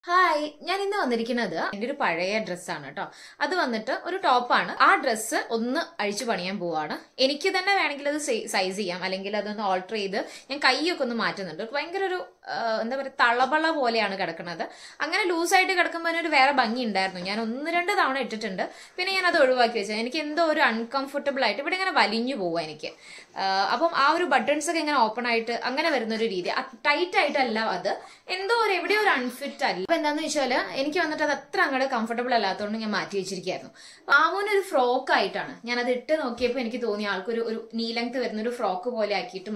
Hi, ഞാൻ ഇന്ന് വന്നിരിക്കുന്നത് എൻ്റെ ഒരു പഴയ ഡ്രസ്സാണ് കേട്ടോ. അത് വന്നിട്ട് ഒരു ടോപ്പാണ്. ആ ഡ്രസ്സ് ഒന്ന് അഴിച്ചു പണിയാൻ പോവാണ്. എനിക്ക് തന്നെ വേണമെങ്കിൽ അത് സൈസ് ചെയ്യാം, അല്ലെങ്കിൽ അതൊന്ന് ഓൾട്ടർ ചെയ്ത് ഞാൻ കൈയൊക്കെ ഒന്ന് മാറ്റുന്നുണ്ട്. ഭയങ്കര ഒരു എന്താ പറയുക, തളബള പോലെയാണ് കിടക്കുന്നത്. അങ്ങനെ ലൂസായിട്ട് കിടക്കുമ്പോൾ അതിനൊരു വേറെ ഭംഗി ഉണ്ടായിരുന്നു. ഞാൻ 1-2 തവണ ഇട്ടിട്ടുണ്ട്, പിന്നെ ഞാൻ അത് ഒഴിവാക്കി വെച്ചത്. എനിക്ക് എന്തോ ഒരു അൺകംഫർട്ടബിൾ ആയിട്ട് ഇവിടെ ഇങ്ങനെ വലിഞ്ഞു പോവാ എനിക്ക്. അപ്പം ആ ഒരു ബട്ടൺസ് ഒക്കെ ഇങ്ങനെ ഓപ്പൺ ആയിട്ട് അങ്ങനെ വരുന്ന ഒരു രീതി, ടൈറ്റ് ആയിട്ടല്ല, അത് എന്തോ ഒരു എവിടെയോ ഒരു അൺഫിറ്റ് അല്ല. അപ്പൊ എന്താന്ന് വെച്ചാല് എനിക്ക് വന്നിട്ട് അത് അത്ര അങ്ങോട്ട് കംഫർട്ടബിൾ അല്ലാത്തതുകൊണ്ട് ഞാൻ മാറ്റി വെച്ചിരിക്കുകയായിരുന്നു. ആമോനൊരു ഫ്രോക്ക് ആയിട്ടാണ് ഞാൻ അത് ഇട്ട് നോക്കിയപ്പോൾ എനിക്ക് തോന്നി ആൾക്കൊരു നീ ലെങ്ത് വരുന്ന ഒരു ഫ്രോക്ക് പോലെ ആക്കിയിട്ട്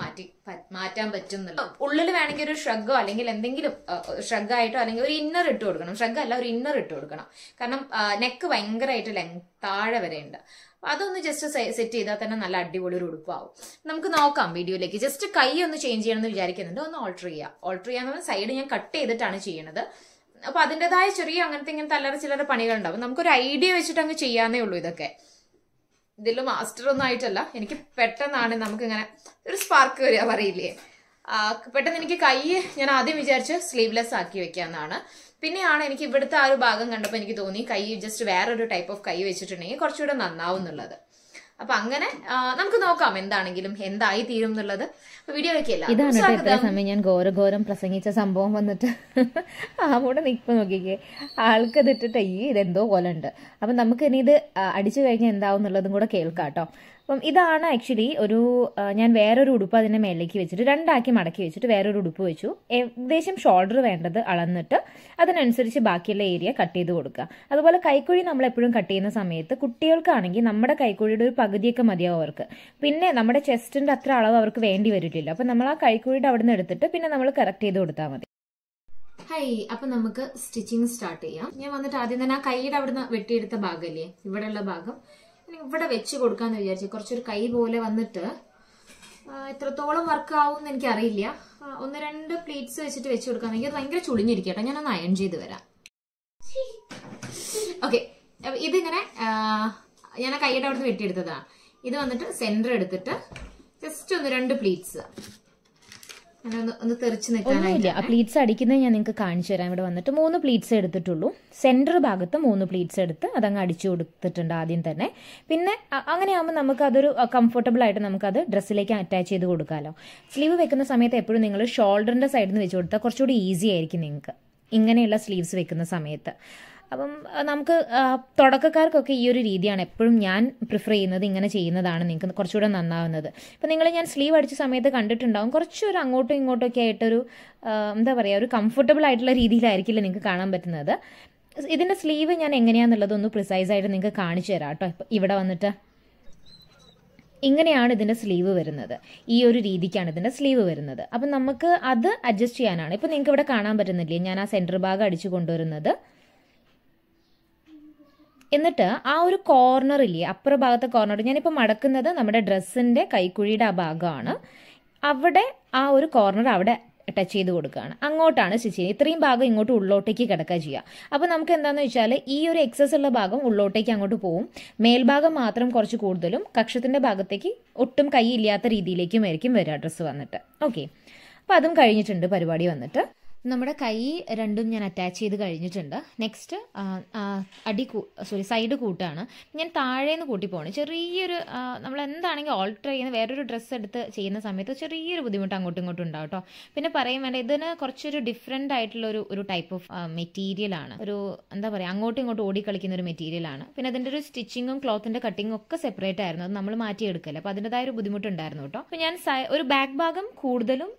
മാറ്റാൻ പറ്റും എന്നുള്ളത്. ഉള്ളിൽ വേണമെങ്കിൽ ഒരു ഷ്രഗോ അല്ലെങ്കിൽ എന്തെങ്കിലും ഷ്രഗായിട്ടോ അല്ലെങ്കിൽ ഒരു ഇന്നർ ഇട്ട് കൊടുക്കണം. ഷ്രഗ് അല്ല, ഒരു ഇന്നർ ഇട്ട് കൊടുക്കണം. കാരണം നെക്ക് ഭയങ്കരമായിട്ട് താഴെ വരെ ഉണ്ട്. അതൊന്ന് ജസ്റ്റ് സെറ്റ് ചെയ്താൽ തന്നെ നല്ല അടിപൊളി ഒരു ഉടുപ്പാവും. നമുക്ക് നോക്കാം വീഡിയോയിലേക്ക്. ജസ്റ്റ് കൈ ഒന്ന് ചേഞ്ച് ചെയ്യണമെന്ന് വിചാരിക്കുന്നുണ്ട്, ഒന്ന് ഓൾട്ടർ ചെയ്യാന്ന് പറഞ്ഞാൽ സൈഡ് ഞാൻ കട്ട് ചെയ്തിട്ടാണ് ചെയ്യണത്. അപ്പൊ അതിൻ്റെതായ ചെറിയ അങ്ങനത്തെ ഇങ്ങനത്തെ അല്ലറ ചില്ലറ പണികളുണ്ടാവും. നമുക്കൊരു ഐഡിയ വെച്ചിട്ട് അങ്ങ് ചെയ്യാന്നേ ഉള്ളൂ. ഇതൊക്കെ ഇതിൽ മാസ്റ്റർ ഒന്നും ആയിട്ടല്ല, എനിക്ക് പെട്ടെന്നാണ് നമുക്കിങ്ങനെ ഒരു സ്പാർക്ക് വരിക പറയില്ലേ, പെട്ടെന്ന് എനിക്ക് കൈ ഞാൻ ആദ്യം വിചാരിച്ച് സ്ലീവ്ലെസ് ആക്കി വെക്കാന്നാണ്. പിന്നെയാണ് എനിക്ക് ഇവിടുത്തെ ആ ഒരു ഭാഗം കണ്ടപ്പോൾ എനിക്ക് തോന്നി കൈ ജസ്റ്റ് വേറൊരു ടൈപ്പ് ഓഫ് കൈ വെച്ചിട്ടുണ്ടെങ്കിൽ കുറച്ചുകൂടെ നന്നാവും എന്നുള്ളത്. അപ്പൊ അങ്ങനെ നമുക്ക് നോക്കാം എന്താണെങ്കിലും എന്തായി തീരും എന്നുള്ളത്. വീഡിയോ വെക്കില്ല. ഇതാണ് എത്ര സമയം ഞാൻ ഘോരം പ്രസംഗിച്ച സംഭവം വന്നിട്ട് ആമോടെ നിൽപ്പ് നോക്കിക്കേ, ആൾക്കത് ഇട്ടിട്ട് ഇതെന്തോ പോലെ ഉണ്ട്. അപ്പൊ നമുക്ക് ഇനി ഇത് അടിച്ചു കഴിഞ്ഞാൽ എന്താവും എന്നുള്ളതും കൂടെ കേൾക്കാം കേട്ടോ. അപ്പം ഇതാണ് ആക്ച്വലി ഞാൻ വേറൊരു ഉടുപ്പ് അതിന്റെ മേലേക്ക് വെച്ചിട്ട് 2 ആക്കി മടക്കി വെച്ചിട്ട് വേറൊരു ഉടുപ്പ് വെച്ചു. ഏകദേശം ഷോൾഡർ വേണ്ടത് അളന്നിട്ട് അതിനനുസരിച്ച് ബാക്കിയുള്ള ഏരിയ കട്ട് ചെയ്ത് കൊടുക്കുക. അതുപോലെ കൈക്കുഴി നമ്മൾ എപ്പോഴും കട്ട് ചെയ്യുന്ന സമയത്ത് കുട്ടികൾക്കാണെങ്കിൽ നമ്മുടെ കൈക്കുഴിയുടെ ഒരു പകുതിയൊക്കെ മതിയാവും അവർക്ക്. പിന്നെ നമ്മുടെ ചെസ്റ്റിന്റെ അത്ര അളവ് അവർക്ക് വേണ്ടി വരില്ല. അപ്പൊ നമ്മൾ ആ കൈക്കുഴിയുടെ അവിടെ നിന്ന് എടുത്തിട്ട് പിന്നെ നമ്മൾ കറക്റ്റ് ചെയ്ത് കൊടുത്താൽ മതി. ഹൈ, അപ്പൊ നമുക്ക് സ്റ്റിച്ചിങ് സ്റ്റാർട്ട് ചെയ്യാം. ഞാൻ വന്നിട്ട് ആദ്യം തന്നെ ആ കൈയുടെ അവിടുന്ന് വെട്ടിയെടുത്ത ഭാഗമല്ലേ, ഇവിടെയുള്ള ഭാഗം ഇവിടെ വെച്ച് കൊടുക്കാന്ന് വിചാരിച്ചു. കുറച്ചൊരു കൈ പോലെ വന്നിട്ട് എത്രത്തോളം വർക്ക് ആവും എന്ന് എനിക്കറിയില്ല. 1-2 പ്ലീറ്റ്സ് വെച്ചിട്ട് വെച്ച് കൊടുക്കാമെങ്കിൽ അത് ഭയങ്കര ചുളിഞ്ഞിരിക്കട്ടെ. ഞാനൊന്ന് അയൺ ചെയ്ത് വരാം. ഓക്കെ, ഇതിങ്ങനെ ഞാൻ ആ കൈയുടെ അവിടുന്ന് വെട്ടിയെടുത്തതാണ്. ഇത് വന്നിട്ട് സെന്റർ എടുത്തിട്ട് ജസ്റ്റ് 1-2 പ്ലീറ്റ്സ് ഒന്ന് തെറിച്ച് നിൽക്കാനില്ല. ആ പ്ലീറ്റ്സ് അടിക്കുന്നത് ഞാൻ നിങ്ങൾക്ക് കാണിച്ചു തരാം. ഇവിടെ വന്നിട്ട് 3 പ്ലീറ്റ്സ് എടുത്തിട്ടുള്ളൂ. സെന്റർ ഭാഗത്ത് 3 പ്ലീറ്റ്സ് എടുത്ത് അതങ്ങ് അടിച്ചു കൊടുത്തിട്ടുണ്ട് ആദ്യം തന്നെ. പിന്നെ അങ്ങനെയാകുമ്പോൾ നമുക്ക് അതൊരു കംഫർട്ടബിൾ ആയിട്ട് നമുക്കത് ഡ്രസ്സിലേക്ക് അറ്റാച്ച് ചെയ്ത് കൊടുക്കാമല്ലോ. സ്ലീവ് വെക്കുന്ന സമയത്ത് എപ്പോഴും നിങ്ങൾ ഷോൾഡറിന്റെ സൈഡിൽ നിന്ന് വെച്ച് കൊടുത്താൽ കുറച്ചുകൂടി ഈസി ആയിരിക്കും നിങ്ങൾക്ക് ഇങ്ങനെയുള്ള സ്ലീവ്സ് വെക്കുന്ന സമയത്ത്. അപ്പം നമുക്ക് തുടക്കക്കാർക്കൊക്കെ ഈ ഒരു രീതിയാണ് എപ്പോഴും ഞാൻ പ്രിഫർ ചെയ്യുന്നത്. ഇങ്ങനെ ചെയ്യുന്നതാണ് നിങ്ങൾക്ക് കുറച്ചുകൂടെ നന്നാവുന്നത്. ഇപ്പം ഞാൻ സ്ലീവ് അടിച്ച സമയത്ത് കണ്ടിട്ടുണ്ടാവും കുറച്ചൊരു അങ്ങോട്ടും ഇങ്ങോട്ടും ഒക്കെ ആയിട്ടൊരു എന്താ പറയുക, ഒരു കംഫർട്ടബിൾ ആയിട്ടുള്ള രീതിയിലായിരിക്കില്ല നിങ്ങൾക്ക് കാണാൻ പറ്റുന്നത്. ഇതിൻ്റെ സ്ലീവ് ഞാൻ എങ്ങനെയാണെന്നുള്ളതൊന്ന് പ്രിസൈസ് ആയിട്ട് നിങ്ങൾക്ക് കാണിച്ചു തരാം കേട്ടോ. ഇവിടെ വന്നിട്ട് ഇങ്ങനെയാണ് ഇതിൻ്റെ സ്ലീവ് വരുന്നത്. ഈ ഒരു രീതിക്കാണ് ഇതിൻ്റെ സ്ലീവ് വരുന്നത്. അപ്പം നമുക്ക് അത് അഡ്ജസ്റ്റ് ചെയ്യാനാണ്. ഇപ്പം നിങ്ങൾക്ക് ഇവിടെ കാണാൻ പറ്റുന്നില്ലേ, ഞാൻ ആ സെൻറ്റർ ഭാഗം അടിച്ചു കൊണ്ടുവരുന്നത്. എന്നിട്ട് ആ ഒരു കോർണർ ഇല്ലേ, അപ്പുറ ഭാഗത്തെ കോർണർ ഞാനിപ്പോൾ മടക്കുന്നത് നമ്മുടെ ഡ്രസ്സിൻ്റെ കൈക്കുഴിയുടെ ആ ഭാഗമാണ്. അവിടെ ആ ഒരു കോർണർ അവിടെ ടച്ച് ചെയ്ത് കൊടുക്കുകയാണ്. അങ്ങോട്ടാണ് സ്റ്റിച്ച് ചെയ്യുന്നത്. ഇത്രയും ഭാഗം ഇങ്ങോട്ട് ഉള്ളോട്ടേക്ക് കിടക്കുക ചെയ്യുക. അപ്പോൾ നമുക്ക് എന്താണെന്ന് വെച്ചാൽ ഈ ഒരു എക്സസ് ഉള്ള ഭാഗം ഉള്ളോട്ടേക്ക് അങ്ങോട്ട് പോവും. മേൽഭാഗം മാത്രം കുറച്ച് കൂടുതലും കക്ഷത്തിൻ്റെ ഭാഗത്തേക്ക് ഒട്ടും കൈ ഇല്ലാത്ത രീതിയിലേക്കും വരിക ഡ്രസ്സ് വന്നിട്ട്. ഓക്കെ, അപ്പോൾ അതും കഴിഞ്ഞിട്ടുണ്ട് പരിപാടി വന്നിട്ട്. നമ്മുടെ കൈ രണ്ടും ഞാൻ അറ്റാച്ച് ചെയ്ത് കഴിഞ്ഞിട്ടുണ്ട്. നെക്സ്റ്റ് സൈഡ് കൂട്ടാണ്. ഞാൻ താഴേന്ന് കൂട്ടി പോകണം. ചെറിയൊരു നമ്മൾ എന്താണെങ്കിൽ ഓൾട്ടർ ചെയ്യുന്ന വേറൊരു ഡ്രസ്സ് എടുത്ത് ചെയ്യുന്ന സമയത്ത് ചെറിയൊരു ബുദ്ധിമുട്ട് അങ്ങോട്ടും ഇങ്ങോട്ടും ഉണ്ടാവും കേട്ടോ. പിന്നെ പറയും വേണ്ട, ഇതിന് കുറച്ചൊരു ഡിഫറെൻ്റ് ആയിട്ടുള്ള ഒരു ടൈപ്പ് ഓഫ് മെറ്റീരിയലാണ്. ഒരു എന്താ പറയുക, അങ്ങോട്ടും ഇങ്ങോട്ടും ഓടിക്കളിക്കുന്ന ഒരു മെറ്റീരിയലാണ്. പിന്നെ അതിൻ്റെ ഒരു സ്റ്റിച്ചിങ്ങും ക്ലോത്തിൻ്റെ കട്ടിങ്ങും ഒക്കെ സെപ്പറേറ്റ് ആയിരുന്നു. അത് നമ്മൾ മാറ്റിയെടുക്കല്ലേ. അപ്പോൾ അതിൻ്റെതായ ഒരു ബുദ്ധിമുട്ടുണ്ടായിരുന്നു കേട്ടോ. അപ്പോൾ ഞാൻ ഒരു ബാക്ക് ഭാഗം കൂടുതലും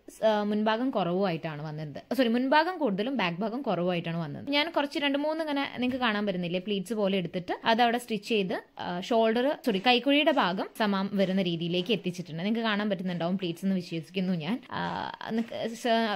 മുൻഭാഗം കുറവുമായിട്ടാണ് വന്നത്. മുൻഭാഗം കൂടുതലും ബാക്ക് ഭാഗം കുറവായിട്ടാണ് വന്നത്. ഞാൻ കുറച്ച് 2-3 ഇങ്ങനെ നിങ്ങൾക്ക് കാണാൻ പറ്റുന്നില്ലേ, പ്ലീറ്റ്സ് പോലെ എടുത്തിട്ട് അത് അവിടെ സ്റ്റിച്ച് ചെയ്ത് കൈക്കുഴിയുടെ ഭാഗം സമം വരുന്ന രീതിയിലേക്ക് എത്തിച്ചിട്ടുണ്ട്. നിങ്ങൾക്ക് കാണാൻ പറ്റുന്നുണ്ടാവും പ്ലീറ്റ്സ് എന്ന് വിശ്വസിക്കുന്നു ഞാൻ.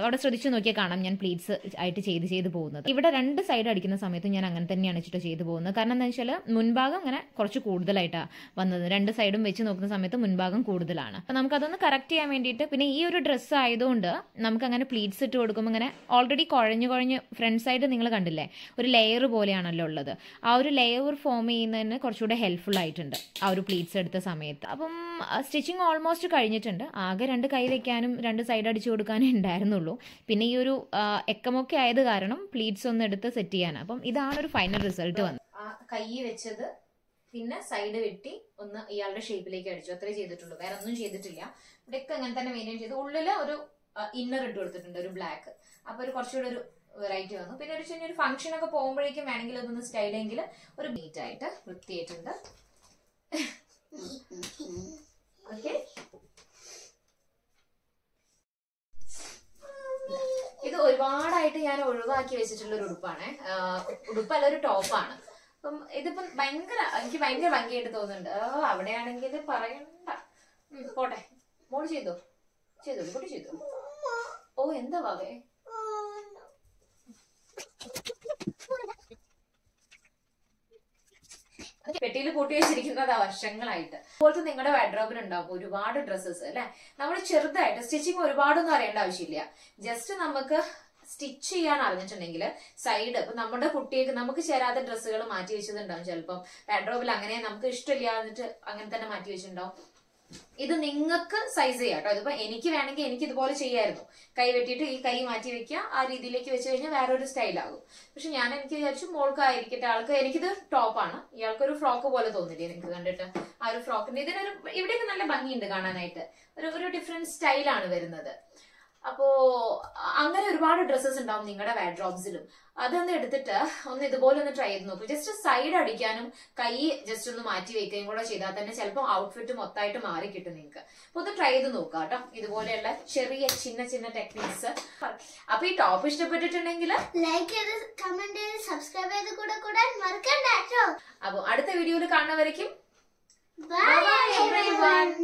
അവിടെ ശ്രദ്ധിച്ചു നോക്കിയാൽ കാണാം ഞാൻ പ്ലീറ്റ്സ് ആയിട്ട് ചെയ്ത് പോകുന്നത്. ഇവിടെ 2 സൈഡ് അടിക്കുന്ന സമയത്ത് ഞാൻ അങ്ങനെ തന്നെയാണ് ചെയ്തു പോകുന്നത്. കാരണം എന്താ വെച്ചാൽ മുൻഭാഗം അങ്ങനെ കുറച്ച് കൂടുതലായിട്ടാണ് വന്നത്. 2 സൈഡും വെച്ച് നോക്കുന്ന സമയത്ത് മുൻഭാഗം കൂടുതലാണ്. അപ്പം നമുക്കതൊന്ന് കറക്റ്റ് ചെയ്യാൻ വേണ്ടിയിട്ട്, പിന്നെ ഈ ഒരു ഡ്രസ്സ് ആയതുകൊണ്ട് നമുക്ക് അങ്ങനെ പ്ലീറ്റ്സ് ഇട്ട് കൊടുക്കുമ്പോൾ അങ്ങനെ ഓൾറെഡി കുഴഞ്ഞ് ഫ്രണ്ട് സൈഡ് നിങ്ങൾ കണ്ടില്ലേ, ഒരു ലെയർ പോലെയാണല്ലോ ഉള്ളത്. ആ ഒരു ലെയർ ഫോം ചെയ്യുന്നതിന് കുറച്ചുകൂടെ ഹെൽപ്ഫുൾ ആയിട്ടുണ്ട് ആ ഒരു പ്ലീറ്റ്സ് എടുത്ത സമയത്ത്. അപ്പം സ്റ്റിച്ചിങ് ഓൾമോസ്റ്റ് കഴിഞ്ഞിട്ടുണ്ട്. ആകെ 2 കൈ വെക്കാനും 2 സൈഡ് അടിച്ചു കൊടുക്കാനേ ഉണ്ടായിരുന്നുള്ളൂ. പിന്നെ ഈ ഒരു എക്കമൊക്കെ ആയത് കാരണം പ്ലീറ്റ്സ് ഒന്ന് എടുത്ത് സെറ്റ് ചെയ്യാനാണ്. അപ്പം ഇതാണ് ഒരു ഫൈനൽ റിസൾട്ട് വന്നത്. ആ കൈ വെച്ചത് പിന്നെ സൈഡ് വെട്ടി ഒന്ന് ഇയാളുടെ ഷേപ്പിലേക്ക് അടിച്ചു, അത്രേ ചെയ്തിട്ടുള്ളൂ, വേറെ ഒന്നും ചെയ്തിട്ടില്ല. ഇവിടെയൊക്കെ അങ്ങനെ തന്നെ മെയിൻറ്റെയിൻ ചെയ്തു. ഉള്ളില് ഒരു ഇന്നർ ഇട്ട് കൊടുത്തിട്ടുണ്ട്, ഒരു ബ്ലാക്ക്. അപ്പൊ ഒരു കുറച്ചുകൂടെ ഒരു വെറൈറ്റി വന്നു. പിന്നെ ഒരു ചെറിയൊരു ഫംഗ്ഷൻ ഒക്കെ പോകുമ്പോഴേക്കും വേണമെങ്കിൽ അതൊന്ന് സ്റ്റൈലെങ്കിൽ ഒരു നീറ്റ് ആയിട്ട് വൃത്തിയായിട്ടുണ്ട്. ഓക്കെ, ഇത് ഒരുപാടായിട്ട് ഞാൻ ഒഴിവാക്കി വെച്ചിട്ടുള്ള ഒരു ഉടുപ്പാണ്. ഉടുപ്പല്ല, ഒരു ടോപ്പാണ്. അപ്പം ഇതിപ്പം എനിക്ക് ഭയങ്കര ഭംഗിയായിട്ട് തോന്നുന്നുണ്ട്. അവിടെയാണെങ്കിൽ പറയണ്ട. പോട്ടെ, മോള് ചെയ്തോ കുട്ടി ചെയ്തോ. ഓ എന്താ വാവേ, പെട്ടിയിൽ പൂട്ടി വെച്ചിരിക്കുന്നതാ വർഷങ്ങളായിട്ട്. അതുപോലത്തെ നിങ്ങളുടെ വാർഡ്രോബിൽ ഉണ്ടാവും ഒരുപാട് ഡ്രസ്സസ് അല്ലെ. നമ്മൾ ചെറുതായിട്ട് സ്റ്റിച്ചിങ് ഒരുപാടൊന്നും അറിയേണ്ട ആവശ്യമില്ല. ജസ്റ്റ് നമുക്ക് സ്റ്റിച്ച് ചെയ്യാൻ അറിഞ്ഞിട്ടുണ്ടെങ്കിൽ സൈഡ് ഇപ്പൊ നമ്മുടെ കുട്ടികൾക്ക് നമുക്ക് ചേരാത്ത ഡ്രസ്സുകൾ മാറ്റി വെച്ചതുണ്ടാവും. ചിലപ്പം വാർഡ്രോബിൽ അങ്ങനെ നമുക്ക് ഇഷ്ടമില്ല എന്നിട്ട് അങ്ങനെ തന്നെ മാറ്റി വെച്ചിട്ടുണ്ടാവും. ഇത് നിങ്ങൾക്ക് സൈസ് ചെയ്യാം കേട്ടോ. ഇതിപ്പോ എനിക്ക് വേണമെങ്കിൽ എനിക്ക് ഇതുപോലെ ചെയ്യായിരുന്നു. കൈ വെട്ടിയിട്ട് ഈ കൈ മാറ്റി വെക്കുക, ആ രീതിയിലേക്ക് വെച്ച് കഴിഞ്ഞാൽ വേറൊരു സ്റ്റൈലാകും. പക്ഷെ എനിക്ക് വിചാരിച്ചു മോൾക്കായിരിക്കട്ടെ, എനിക്കിത് ടോപ്പാണ്, ഇയാൾക്കൊരു ഫ്രോക്ക് പോലെ തോന്നില്ലേ നിങ്ങൾക്ക് കണ്ടിട്ട്? ആ ഒരു ഫ്രോക്കിന്റെ ഇതിനൊരു ഇവിടെയൊക്കെ നല്ല ഭംഗിയുണ്ട് കാണാനായിട്ട്. ഒരു ഡിഫറെന്റ് സ്റ്റൈലാണ് വരുന്നത്. അപ്പോ അങ്ങനെ ഒരുപാട് ഡ്രസ്സസ് ഉണ്ടാവും നിങ്ങളുടെ വാർഡ്രോബ്സിലും. അതൊന്ന് എടുത്തിട്ട് ഒന്ന് ഇതുപോലെ ഒന്ന് ട്രൈ ചെയ്ത് നോക്കും. ജസ്റ്റ് സൈഡ് അടിക്കാനും കൈ ജസ്റ്റ് ഒന്ന് മാറ്റി വെക്കുകയും കൂടെ ചെയ്താൽ തന്നെ ചിലപ്പോൾ ഔട്ട്ഫിറ്റ് മൊത്തമായിട്ട് മാറി കിട്ടും നിങ്ങൾക്ക്. അപ്പൊ ഒന്ന് ട്രൈ ചെയ്ത് നോക്കാം കേട്ടോ, ഇതുപോലെയുള്ള ചെറിയ ചിന്ന ടെക്നിക്സ്. അപ്പൊ ഈ ടോപ്പ് ഇഷ്ടപ്പെട്ടിട്ടുണ്ടെങ്കിൽ ലൈക്ക് ചെയ്ത് കമന്റ് ചെയ്ത് സബ്സ്ക്രൈബ് ചെയ്ത് കൂടെ മറക്കണ്ട കേട്ടോ. അപ്പൊ അടുത്ത വീഡിയോയിൽ കാണുന്നവരേക്കും ബൈ എവരിവൺ.